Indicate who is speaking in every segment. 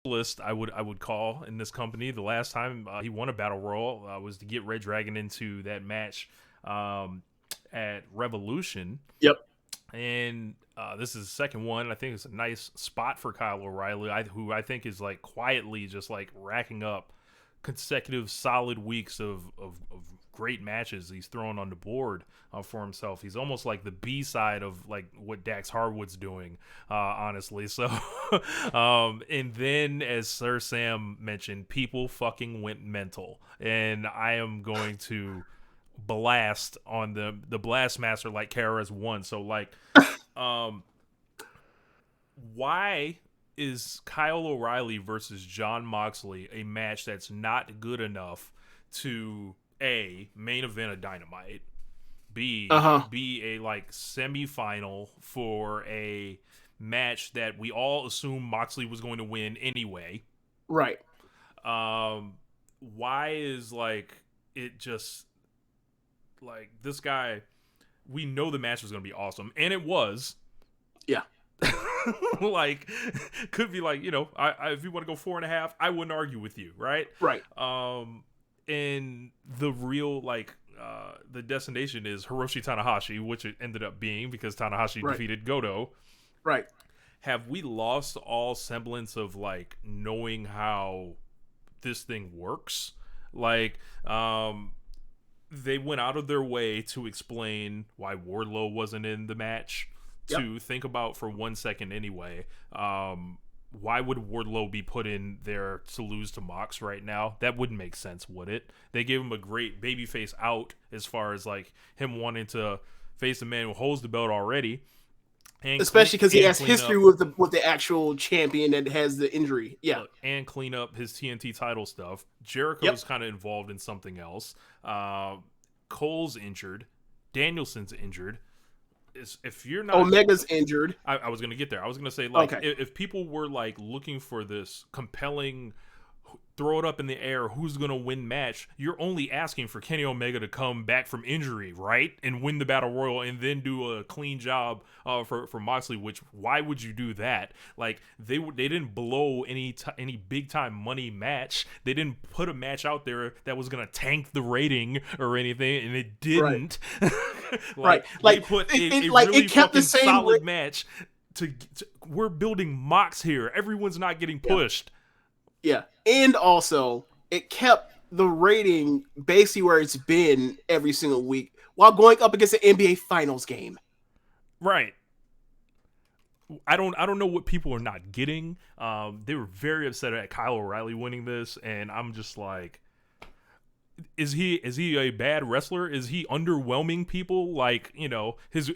Speaker 1: list I would call in this company. The last time he won a battle royal was to get Red Dragon into that match um, at Revolution,
Speaker 2: Yep.
Speaker 1: and this is the second one. I think it's a nice spot for Kyle O'Reilly, who I think is like quietly just like racking up consecutive solid weeks of great matches he's thrown on the board for himself. He's almost like the B side of like what Dax Harwood's doing, honestly. So, and then as Sir Sam mentioned, people fucking went mental, and I am going to blast on the blast master like Kara's won. So like, um, why is Kyle O'Reilly versus John Moxley a match that's not good enough to A, main event a Dynamite, B,
Speaker 2: Uh-huh.
Speaker 1: be a like semifinal for a match that we all assume Moxley was going to win anyway?
Speaker 2: Right.
Speaker 1: Um, why is like it just like this guy? We know the match was going to be awesome, and it was.
Speaker 2: Yeah.
Speaker 1: Like, could be like, if you want to go 4.5, I wouldn't argue with you, right?
Speaker 2: Right.
Speaker 1: And the real like the destination is Hiroshi Tanahashi, which it ended up being because Tanahashi
Speaker 2: Right.
Speaker 1: defeated Goto.
Speaker 2: Right.
Speaker 1: Have we lost all semblance of like knowing how this thing works? Like, they went out of their way to explain why Wardlow wasn't in the match. To think about for 1 second anyway, why would Wardlow be put in there to lose to Mox right now? That wouldn't make sense, would it? They gave him a great babyface out as far as like him wanting to face the man who holds the belt already, and
Speaker 2: Especially because he has
Speaker 1: clean
Speaker 2: history
Speaker 1: up,
Speaker 2: with the actual champion that has the injury. Yeah.
Speaker 1: look, and clean up his TNT title stuff. Jericho's kind of involved in something else. Cole's injured. Danielson's injured. If you're not
Speaker 2: Omega's injured.
Speaker 1: I was gonna get there. I was gonna say like
Speaker 2: Okay.
Speaker 1: if people were like looking for this compelling, throw it up in the air, who's gonna win match, you're only asking for Kenny Omega to come back from injury, right, and win the battle royal, and then do a clean job for Moxley. Which why would you do that? Like they didn't blow any big time money match. They didn't put a match out there that was gonna tank the rating or anything, and it didn't.
Speaker 2: Right.
Speaker 1: They
Speaker 2: Like
Speaker 1: put a
Speaker 2: like
Speaker 1: really
Speaker 2: it kept
Speaker 1: fucking
Speaker 2: the same
Speaker 1: solid match. We're building Mox here. Everyone's not getting pushed.
Speaker 2: Yeah. And also it kept the rating basically where it's been every single week while going up against the NBA Finals game.
Speaker 1: Right. I don't know what people are not getting. They were very upset at Kyle O'Reilly winning this, and I'm just like, is he a bad wrestler? Is he underwhelming people like his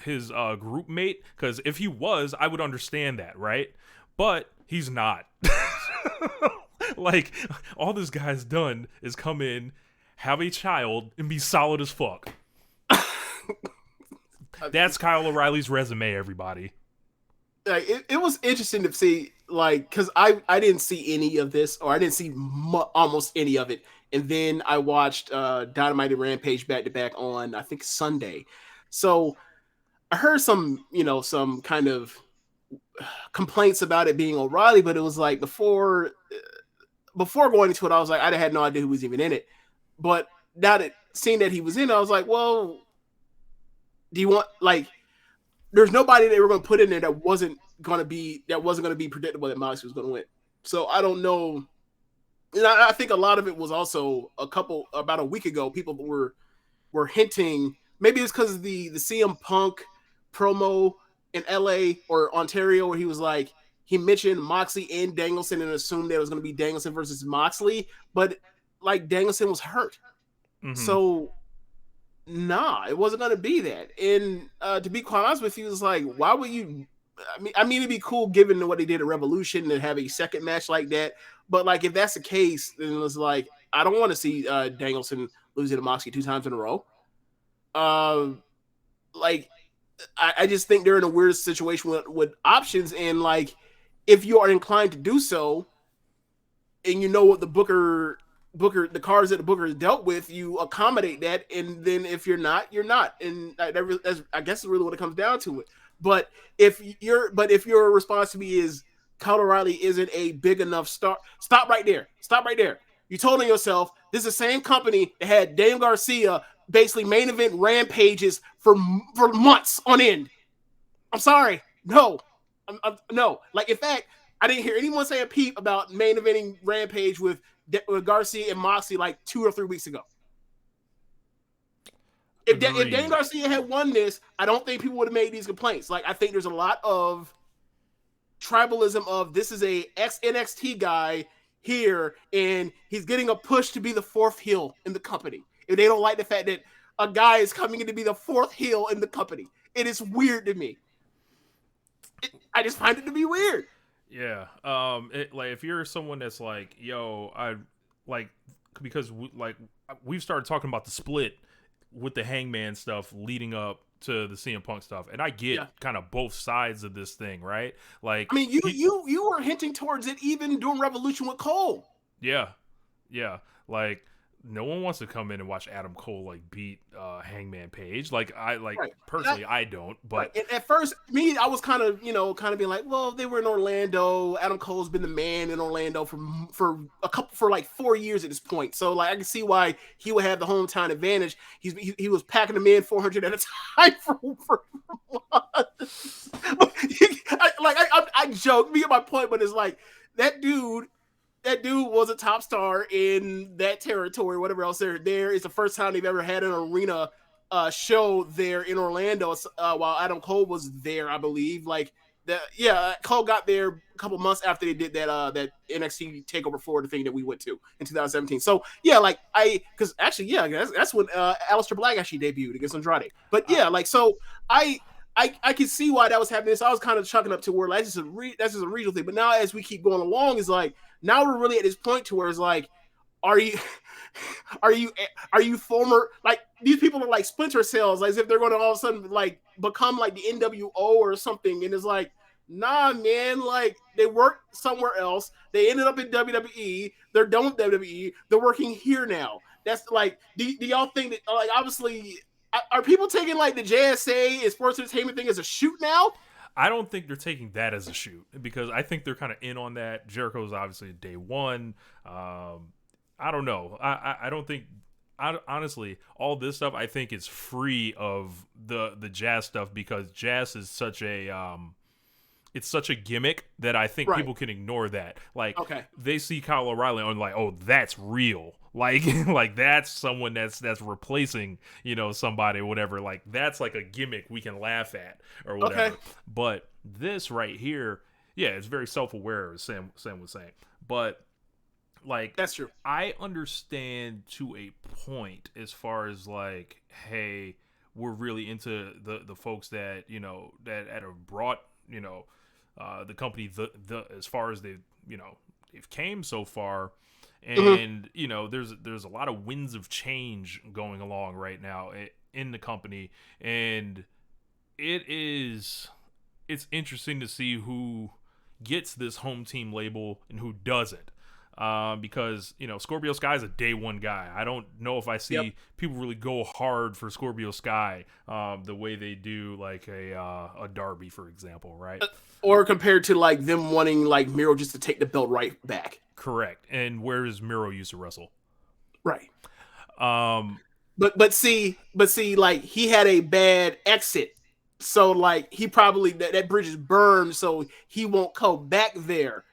Speaker 1: group mate? Because if he was, I would understand that, right? But he's not. Like all this guy's done is come in, have a child, and be solid as fuck. That's Kyle O'Reilly's resume, everybody.
Speaker 2: Like, it was interesting to see, like, because I didn't see any of this, or I didn't see almost any of it, and then I watched Dynamite and Rampage back to back on I think Sunday. So I heard some kind of complaints about it being O'Reilly, but it was like before going into it, I was like, I had no idea who was even in it. But now that seeing that he was in, I was like, well, do you want like? There's nobody they were going to put in there that wasn't going to be predictable that Moxley was going to win. So I don't know. And I think a lot of it was also about a week ago. People were hinting. Maybe it's because of the CM Punk promo in LA or Ontario where he was like, he mentioned Moxley and Danielson and assumed that it was going to be Danielson versus Moxley, but like Danielson was hurt.
Speaker 1: Mm-hmm.
Speaker 2: So nah, it wasn't going to be that. And to be quite honest with you, it's like, why would you? I mean, it'd be cool given what they did at Revolution to have a second match like that. But like, if that's the case, then it's like, I don't want to see Danielson losing to Moxley 2 times in a row. Like, I just think they're in a weird situation with options. And like, if you are inclined to do so, and you know what the the cards that the Booker has dealt with, you accommodate that, and then if you're not, you're not, and I guess is really what it comes down to it. But if your response to me is Kyle O'Reilly isn't a big enough star. Stop right there. Stop right there. You told on yourself. This is the same company that had Daniel Garcia basically main event rampages for months on end. I'm sorry. No. No. Like, in fact, I didn't hear anyone say a peep about main eventing Rampage with Garcia and Moxley like 2 or 3 weeks ago. If Daniel Garcia had won this, I don't think people would have made these complaints. Like, I think there's a lot of tribalism of this is a ex-NXT guy here, and he's getting a push to be the fourth heel in the company. If they don't like the fact that a guy is coming in to be the fourth heel in the company, it is weird to me. I just find it to be weird.
Speaker 1: Yeah. Like, if you're someone that's like, yo, I like, because we've started talking about the split with the Hangman stuff leading up to the CM Punk stuff, and I get kind of both sides of this thing, right? Like,
Speaker 2: I mean, you were hinting towards it even during Revolution with Cole.
Speaker 1: Yeah. Like, no one wants to come in and watch Adam Cole like beat Hangman Page. Like, personally, I don't. But
Speaker 2: at first, I was kind of being like, well, they were in Orlando. Adam Cole's been the man in Orlando for like 4 years at this point. So like, I can see why he would have the hometown advantage. He was packing them in 400 at a time for months. I joke, me and my point, but it's like that dude was a top star in that territory, whatever else there. It's the first time they've ever had an arena show there in Orlando while Adam Cole was there, I believe. Cole got there a couple months after they did that NXT TakeOver Florida thing that we went to in 2017. So yeah, that's when Aleister Black actually debuted against Andrade. But yeah, I can see why that was happening. So I was kind of chucking up to where that's just a regional thing. But now as we keep going along, it's like now we're really at this point to where it's like, are you former, like, these people are like splinter cells, as if they're going to all of a sudden like become like the NWO or something. And it's like, nah, man, like they worked somewhere else. They ended up in WWE. They're done with WWE. They're working here now. That's like, do y'all think that, like, obviously, are people taking like the JSA and sports entertainment thing as a shoot now?
Speaker 1: I don't think they're taking that as a shoot, because I think they're kind of in on that. Jericho's obviously day one. I don't know. I don't think. Honestly, all this stuff I think is free of the jazz stuff, because jazz is such a it's such a gimmick that I think people can ignore that. Like, they see Kyle O'Reilly and like, oh, that's real. Like, like that's someone that's replacing, somebody or whatever. Like, that's like a gimmick we can laugh at or whatever. But this right here, yeah, it's very self-aware, as Sam was saying. But like, that's true. I understand to a point as far as like, hey, we're really into the folks that that have brought the company the as far as they've came so far. And there's a lot of winds of change going along right now in the company, and it's interesting to see who gets this home team label and who doesn't, because Scorpio Sky is a day one guy. I don't know if I see people really go hard for Scorpio Sky the way they do like a Darby, for example, right?
Speaker 2: Or compared to like them wanting like Miro just to take the belt right back.
Speaker 1: Correct. And where does Miro used to wrestle?
Speaker 2: Right. But see, like, he had a bad exit, so like he probably that bridge is burned, so he won't go back there.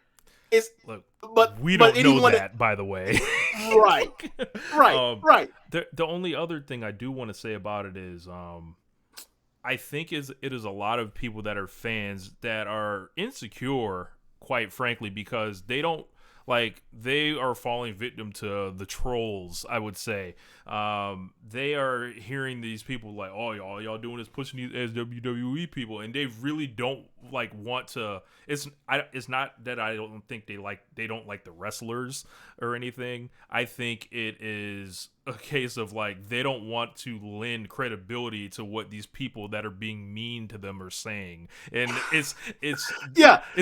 Speaker 1: We don't know that, by the way.
Speaker 2: Right.
Speaker 1: The only other thing I do want to say about it is, I think it is a lot of people that are fans that are insecure, quite frankly, because they don't. Like, they are falling victim to the trolls, I would say. They are hearing these people like, oh, y'all doing is pushing these as WWE people, and they really don't like want to. It's not that I don't think they don't like the wrestlers or anything. I think it is a case of like they don't want to lend credibility to what these people that are being mean to them are saying, and it's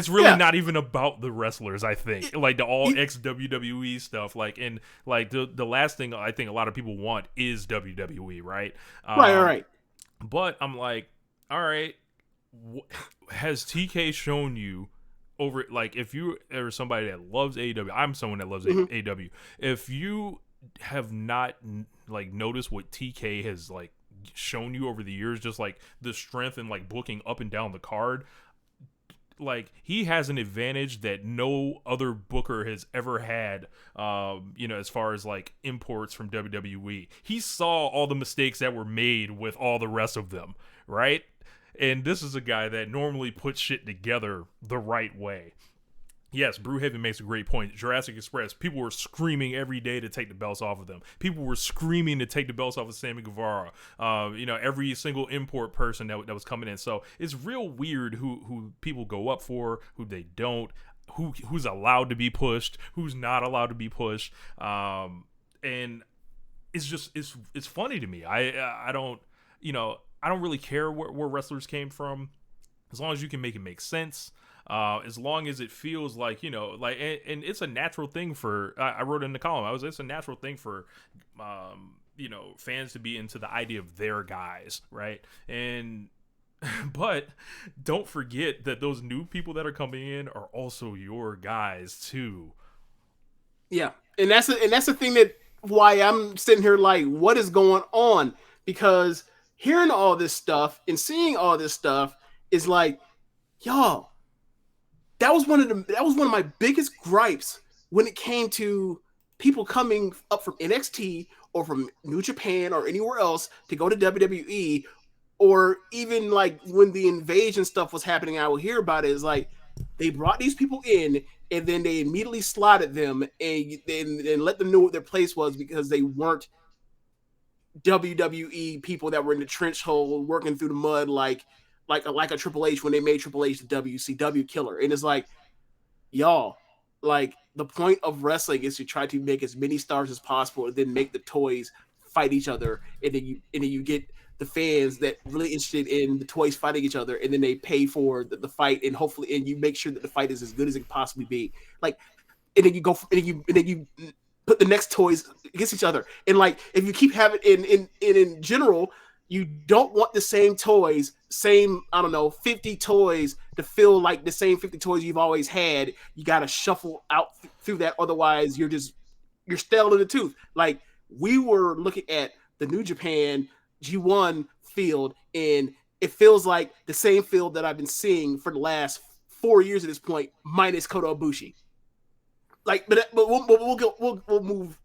Speaker 1: really not even about the wrestlers. I think like the all ex WWE stuff, like, and like the last thing I think a lot of people want is WWE, right?
Speaker 2: Right.
Speaker 1: But I'm like, all right, has TK shown you over, like, if you are somebody that loves AEW, I'm someone that loves
Speaker 2: Mhm.
Speaker 1: AEW. If you have not like noticed what TK has like shown you over the years, just like the strength and like booking up and down the card, like he has an advantage that no other booker has ever had, as far as like imports from WWE. He saw all the mistakes that were made with all the rest of them, right? And this is a guy that normally puts shit together the right way. Yes, Brewhaven makes a great point. Jurassic Express, people were screaming every day to take the belts off of them. People were screaming to take the belts off of Sammy Guevara. Every single import person that was coming in. So it's real weird who people go up for, who they don't, who's allowed to be pushed, who's not allowed to be pushed. And it's just it's funny to me. I don't really care where wrestlers came from, as long as you can make it make sense. As long as it feels like, and it's a natural thing for, I wrote in the column, it's a natural thing for, fans to be into the idea of their guys, right? And, but don't forget that those new people that are coming in are also your guys too.
Speaker 2: Yeah, and that's the thing that why I'm sitting here like, what is going on? Because hearing all this stuff and seeing all this stuff is like, y'all, that was one of my biggest gripes when it came to people coming up from NXT or from New Japan or anywhere else to go to WWE, or even like when the invasion stuff was happening, I would hear about it. Is like they brought these people in and then they immediately slotted them and let them know what their place was, because they weren't WWE people that were in the trench hole working through the mud like a Triple H when they made Triple H the WCW killer. And it's like, y'all, like the point of wrestling is to try to make as many stars as possible and then make the toys fight each other, and then you get the fans that really interested in the toys fighting each other, and then they pay for the fight, and hopefully, and you make sure that the fight is as good as it can possibly be. Like, and then you go and then you put the next toys against each other, and like if you keep having in general, you don't want the same toys, same, I don't know, 50 toys to feel like the same 50 toys you've always had. You got to shuffle out through that. Otherwise, you're stale in the tooth. Like, we were looking at the New Japan G1 field, and it feels like the same field that I've been seeing for the last 4 years at this point, minus Kota Ibushi. Like, but we'll move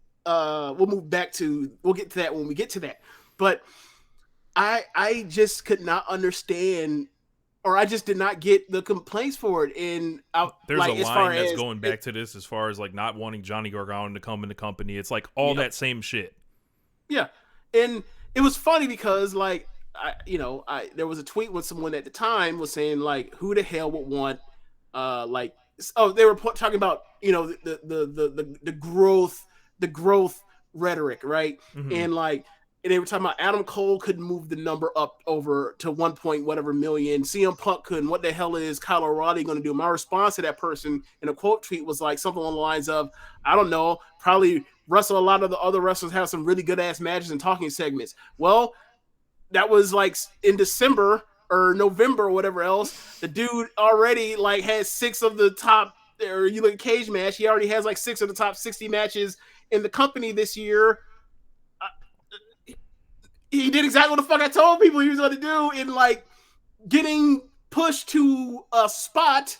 Speaker 2: back to, we'll get to that when we get to that. But I just could not understand, or I just did not get the complaints for it. And
Speaker 1: there's
Speaker 2: like,
Speaker 1: a line that's going back to this, as far as like not wanting Johnny Gargano to come in the company. It's like all that same shit.
Speaker 2: Yeah, and it was funny because like there was a tweet with someone at the time was saying like, who the hell would want they were talking about the growth rhetoric, right?
Speaker 1: Mm-hmm.
Speaker 2: And they were talking about Adam Cole couldn't move the number up over to 1 point whatever million. CM Punk couldn't. What the hell is Kyle O'Reilly going to do? My response to that person in a quote tweet was like something along the lines of, I don't know, probably wrestle a lot of the other wrestlers, have some really good ass matches and talking segments. Well, that was like in December or November or whatever else. The dude already like has 6 of the top, or you look at Cage Match, he already has like 6 of the top 60 matches in the company this year. He did exactly what the fuck I told people he was going to do, in like getting pushed to a spot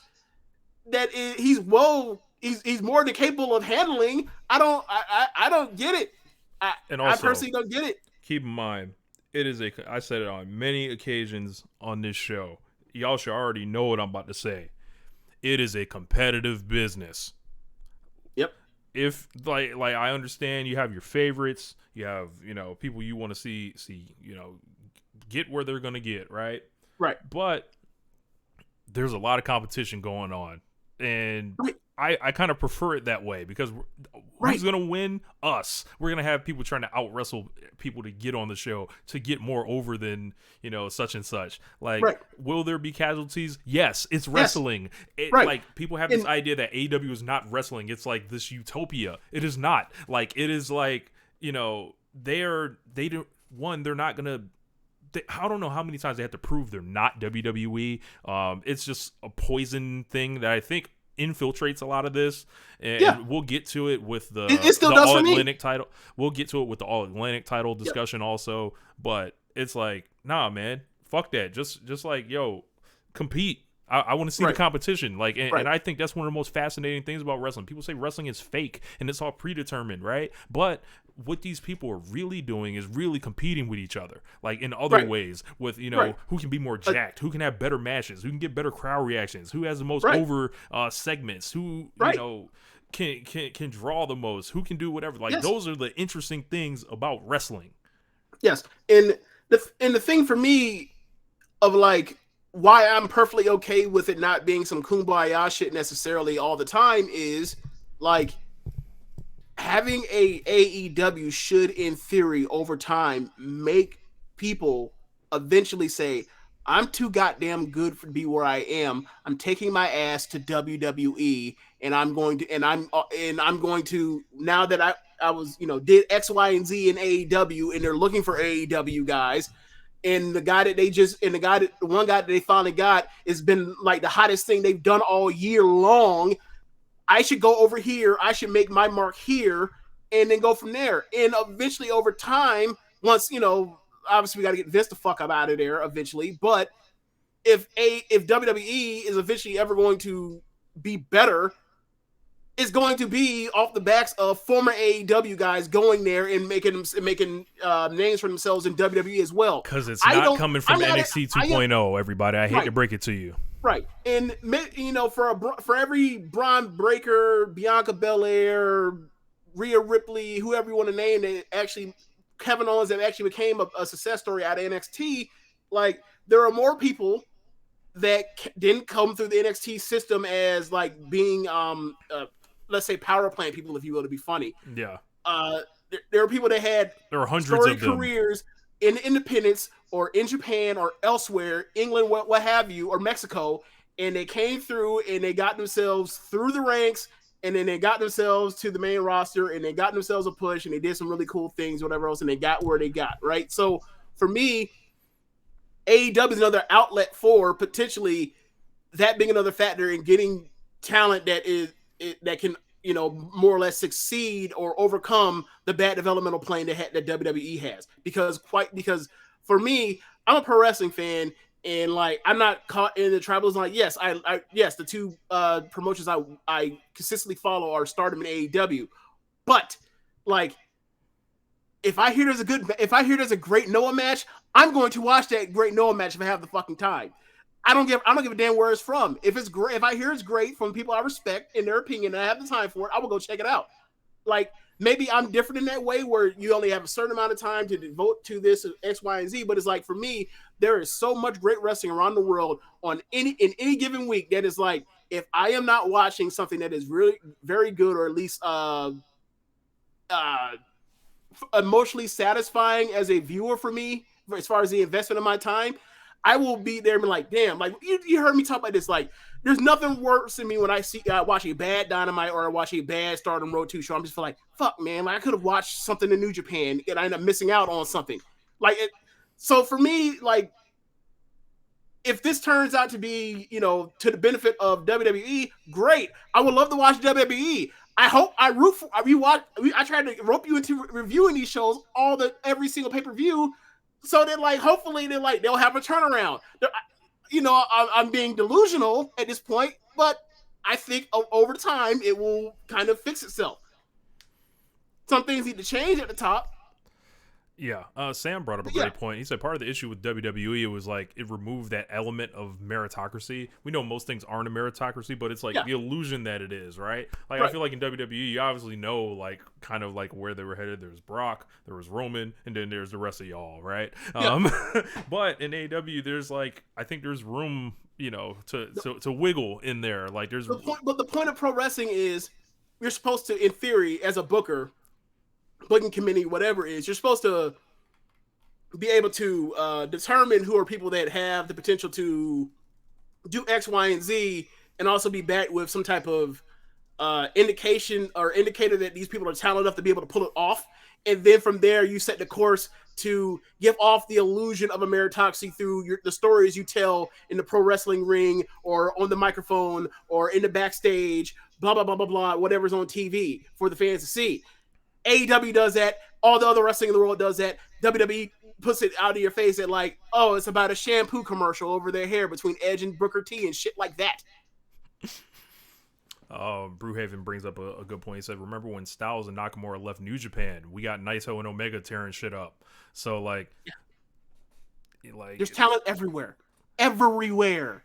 Speaker 2: that he's more than capable of handling. I don't get it. I personally don't get it.
Speaker 1: Keep in mind, I said it on many occasions on this show. Y'all should already know what I'm about to say. It is a competitive business.
Speaker 2: Yep.
Speaker 1: If like I understand you have your favorites, you have, people you want to see, get where they're going to get, right?
Speaker 2: Right.
Speaker 1: But there's a lot of competition going on, and
Speaker 2: right.
Speaker 1: I kind of prefer it that way, because who's going to win? Us. We're going to have people trying to out wrestle people to get on the show, to get more over than, such and such. Like, will there be casualties? Yes, it's wrestling. Yes. Like, people have this idea that AEW is not wrestling. It's like this utopia. It is not. Like, it is like, they're not going to I don't know how many times they have to prove they're not WWE. It's just a poison thing that I think infiltrates a lot of this, and we'll get to it with
Speaker 2: it still
Speaker 1: the
Speaker 2: does
Speaker 1: All
Speaker 2: for me.
Speaker 1: Atlantic title. We'll get to it with the All Atlantic title discussion also, but it's like, nah, man, fuck that. Just like, yo, compete. I want to see the competition. Like, and I think that's one of the most fascinating things about wrestling. People say wrestling is fake and it's all predetermined, right? But what these people are really doing is really competing with each other, like in other ways, with, you know, who can be more jacked, who can have better matches, who can get better crowd reactions, who has the most over segments, who, you know, can draw the most, who can do whatever. Like, those are the interesting things about wrestling.
Speaker 2: Yes. And the thing for me of like why I'm perfectly okay with it not being some kumbaya shit necessarily all the time is like having a AEW should in theory over time make people eventually say, I'm too goddamn good to be where I am. I'm taking my ass to WWE, and I'm going to now that I was, you know, did X, Y, and Z in AEW, and they're looking for AEW guys. And the one guy that they finally got has been like the hottest thing they've done all year long. I should go over here. I should make my mark here and then go from there. And eventually over time, once, you know, obviously we got to get Vince the fuck up out of there eventually. But if WWE is eventually ever going to be better, it's going to be off the backs of former AEW guys going there and making names for themselves in WWE as well.
Speaker 1: Because it's not coming from NXT 2.0, everybody. I hate to break it to you.
Speaker 2: Right. And, you know, for every Braun Breaker, Bianca Belair, Rhea Ripley, whoever you want to name, that actually Kevin Owens that actually became a success story out of NXT, like there are more people that didn't come through the NXT system as like being let's say power plant people, if you will, to be funny.
Speaker 1: Yeah.
Speaker 2: There are people that had
Speaker 1: hundreds of them.
Speaker 2: careers in independence or in Japan or elsewhere, England, what have you, or Mexico, and they came through and they got themselves through the ranks, and then they got themselves to the main roster, and they got themselves a push, and they did some really cool things, whatever else, and they got where they got, right? So for me, AEW is another outlet for potentially that being another factor in getting talent that can, you know, more or less succeed or overcome the bad developmental plane that WWE has. Because for me, I'm a pro wrestling fan, and like I'm not caught in the tribalism. Like, yes, yes, the two promotions I consistently follow are Stardom and AEW, but like if I hear there's a great Noah match, I'm going to watch that great Noah match if I have the fucking time. I don't give a damn where it's from. If it's great, if I hear it's great from people I respect in their opinion and I have the time for it, I will go check it out. Like maybe I'm different in that way where you only have a certain amount of time to devote to this X, Y, and Z. But it's like for me, there is so much great wrestling around the world in any given week that is like if I am not watching something that is really very good or at least emotionally satisfying as a viewer for me as far as the investment of my time, I will be there and be like, damn, like you heard me talk about this. Like, there's nothing worse than me when I watch a bad Dynamite or I watch a bad Stardom Road 2 show. I'm just like, fuck, man, like I could have watched something in New Japan and I end up missing out on something. Like, so for me, like, if this turns out to be, you know, to the benefit of WWE, great. I would love to watch WWE. I hope I tried to rope you into reviewing these shows every single pay-per-view. So that like hopefully they'll have a turnaround. You know, I'm being delusional at this point, but I think over time it will kind of fix itself. Some things need to change at the top.
Speaker 1: Yeah, Sam brought up a great point. He said part of the issue with WWE was like it removed that element of meritocracy. We know most things aren't a meritocracy, but it's like the illusion that it is, right? Like I feel like in WWE, you obviously know like kind of like where they were headed. There was Brock, there was Roman, and then there's the rest of y'all, right? But in AEW, there's like I think there's room, you know, to wiggle in there. Like there's
Speaker 2: but the point of pro wrestling is you're supposed to, in theory, as a booking committee, whatever it is, you're supposed to be able to determine who are people that have the potential to do X, Y, and Z, and also be backed with some type of indication or indicator that these people are talented enough to be able to pull it off. And then from there, you set the course to give off the illusion of a meritocracy through the stories you tell in the pro wrestling ring or on the microphone or in the backstage, blah, blah, blah, blah, blah, whatever's on TV for the fans to see. AEW does that. All the other wrestling in the world does that. WWE puts it out of your face at like, oh, it's about a shampoo commercial over their hair between Edge and Booker T and shit like that.
Speaker 1: Brewhaven brings up a good point. He said, remember when Styles and Nakamura left New Japan? We got Naito and Omega tearing shit up. So, like,
Speaker 2: there's talent everywhere. Everywhere.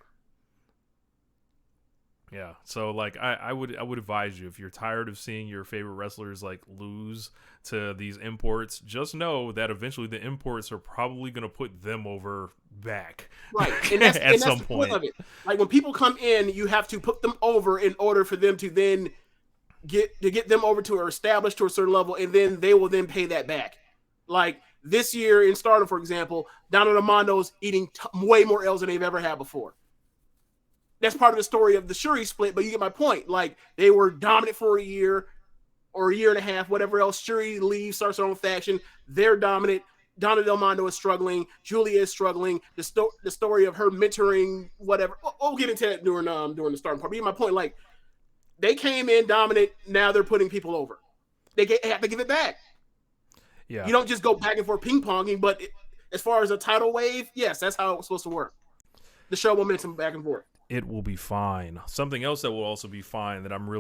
Speaker 1: Yeah. So, like, I would advise you, if you're tired of seeing your favorite wrestlers, like, lose to these imports, just know that eventually the imports are probably going to put them over back.
Speaker 2: Right. And that's,
Speaker 1: at some
Speaker 2: the
Speaker 1: point
Speaker 2: of it. Like, when people come in, you have to put them over in order for them to then get them over to or established to a certain level, and then they will then pay that back. Like, this year in Stardom, for example, Donald Amando's eating way more L's than they've ever had before. That's part of the story of the Shuri split, but you get my point. Like, they were dominant for a year or a year and a half, whatever else. Shuri leaves, starts her own faction. They're dominant. Donna Del Mondo is struggling. Julia is struggling. The story of her mentoring, whatever. We'll get into that during the starting part. But my point, like, they came in dominant. Now they're putting people over. They have to give it back.
Speaker 1: Yeah.
Speaker 2: You don't just go back and forth ping-ponging, but as far as a tidal wave, yes, that's how it's supposed to work. The show momentum back and forth.
Speaker 1: It will be fine. Something else that will also be fine that I'm really